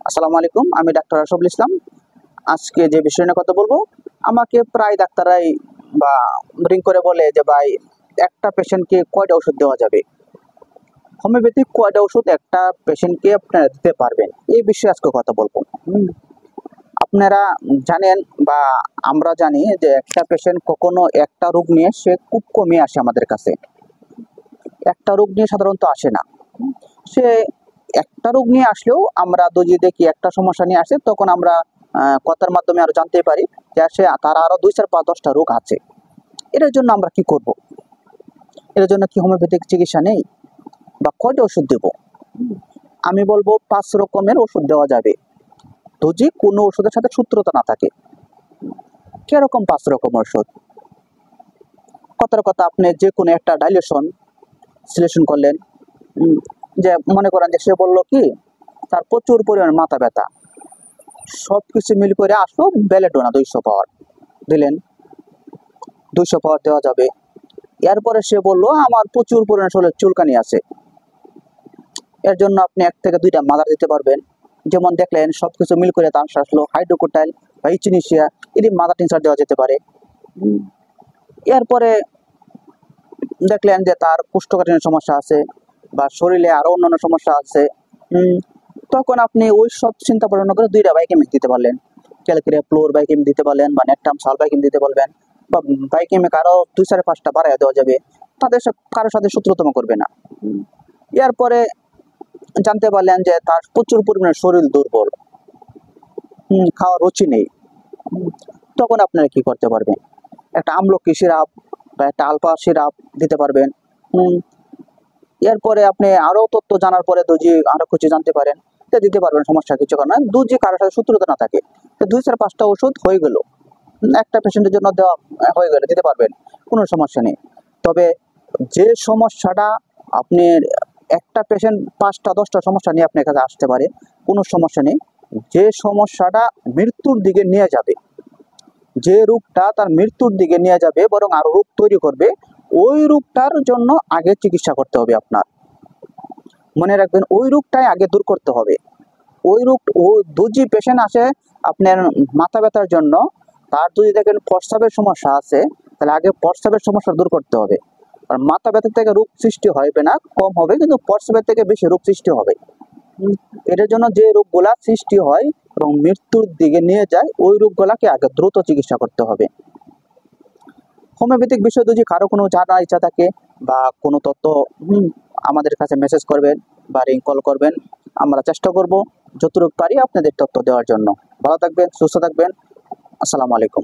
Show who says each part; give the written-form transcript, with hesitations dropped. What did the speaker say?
Speaker 1: আসসালামু আলাইকুম, আমি ডাক্তার আশরাফুল ইসলাম। আজকে যে বিষয় নিয়ে কথা বলবো, আমাকে প্রায় ডাক্তাররাই বা রিং করে বলে যে ভাই, একটা পেশেন্টকে কয়টা ওষুধ দেওয়া যাবে, হোমিওপ্যাথিক কয়টা ওষুধ একটা পেশেন্টকে আপনারা দিতে পারবেন, এই বিষয়ে আজকে কথা বলবো। আপনারা জানেন বা আমরা জানি যে একটা পেশেন্ট কখনো একটা রোগ নিয়ে সে খুব কমে আসে আমাদের কাছে, একটা রোগ নিয়ে সাধারণত আসে না। সে একটা রোগ নিয়ে আসলেও আমরা যদি দেখি একটা সমস্যা নিয়ে আসে, তখন আমরা কথার মাধ্যমে আরো জানতে পারি যে সে তার আরো 2, 4, 5, 10টা রোগ আছে। এটার জন্য আমরা কি করব? এর জন্য কি হোমিওপ্যাথিক চিকিৎসা নেই বা কয়টা ওষুধ দেব? আমি বলবো 5 রকমের ওষুধ দেওয়া যাবে, যদি কোনো ওষুধের সাথে সূত্রতা না থাকে। কিরকম 5 রকম ওষুধ? কথার কথা, আপনি যে কোনো একটা ডাইলেশন সিলেকশন করলেন, যে মনে করেন যে সে বললো কি তার প্রচুর পরিমাণে মাথা ব্যথা, সবকিছু মিল করে আসলো বেলেডোনা 200 পাওয়ার দিলেন, 200 পাওয়ার দেওয়া যাবে। এরপরে সে বললো আমার প্রচুর পরিমাণে শরীরে চুলকানি আছে, এর জন্য আপনি 1 থেকে 2টা মাদার দিতে পারবেন। যেমন দেখলেন সবকিছু মিল করে তার আসলো হাইড্রোকোটাইল বা ইচিনিশিয়া, এটি মাদার টিনচার দেওয়া যেতে পারে। এরপরে দেখলেন যে তার কোষ্ঠকাঠিন্যের সমস্যা আছে বা শরীরে আরো অন্যান্য সমস্যা আছে, তখন আপনি ওই সব চিন্তা ভাবনা করে 2টা বাইকেমিক দিতে পারলেন। ক্যালকেরিয়া ফ্লোর বাইকেমিক দিতে পারলেন বা নেটটাম সাল বাইকেমিক দিতে পারবেন, বা বাইকেমিক আরো 2, 4, 5টা বাড়ায় দেওয়া যাবে। তাদের কারোর সাথে সূত্রতম করবে না। এরপরে জানতে পারলেন যে তার প্রচুর পরিমাণে শরীর দুর্বল, খাওয়ার রুচি নেই, তখন আপনারা কি করতে পারবেন? একটা আমলকি সিরাপ বা একটা আলফা সিরাপ দিতে পারবেন। এরপরে আপনি আরো তথ্য জানার পরে যদি আরো কিছু জানতে পারেন, এটা দিতে পারবেন, সমস্যা কিছু কারণ যদি কারোর সাথে সূত্রতা না থাকে, তো 2, 4, 5টা ওষুধ হয়ে গেল, একটা পেশেন্টের জন্য দেওয়া হয়ে গেলে দিতে পারবেন, কোনো সমস্যা নেই। তবে যে সমস্যাটা আপনি একটা পেশেন্ট 5টা 10টা সমস্যা নিয়ে আপনার কাছে আসতে পারে, কোনো সমস্যা নেই। যে সমস্যাটা মৃত্যুর দিকে নিয়ে যাবে, যে রোগটা তার মৃত্যুর দিকে নিয়ে যাবে বরং আরো রোগ তৈরি করবে, ওই রোগটার জন্য আগে চিকিৎসা করতে হবে। আপনার মনে রাখবেন, ওই রোগটাই আগে দূর করতে হবে। ওই রোগ যদি পেশেন্ট আসে আপনার মাথা ব্যথার জন্য, তার যদি দেখেন প্রস্রাবের সমস্যা আছে, তাহলে আগে প্রস্রাবের সমস্যা দূর করতে হবে। আর মাথা ব্যথা থেকে রোগ সৃষ্টি হবে না, কম হবে, কিন্তু প্রস্রাবের থেকে বেশি রোগ সৃষ্টি হবে। এটার জন্য যে রোগগুলা সৃষ্টি হয় এবং মৃত্যুর দিকে নিয়ে যায়, ওই রোগগুলাকে আগে দ্রুত চিকিৎসা করতে হবে। হোমিওপ্যাথিক বিষয়ে যদি কারো কোনো জানার ইচ্ছা থাকে বা কোনো তথ্য, আমাদের কাছে মেসেজ করবেন বা রিং কল করবেন, আমরা চেষ্টা করব যতটুকু পারি আপনাদের তথ্য দেওয়ার জন্য। ভালো থাকবেন, সুস্থ থাকবেন। আসসালামু আলাইকুম।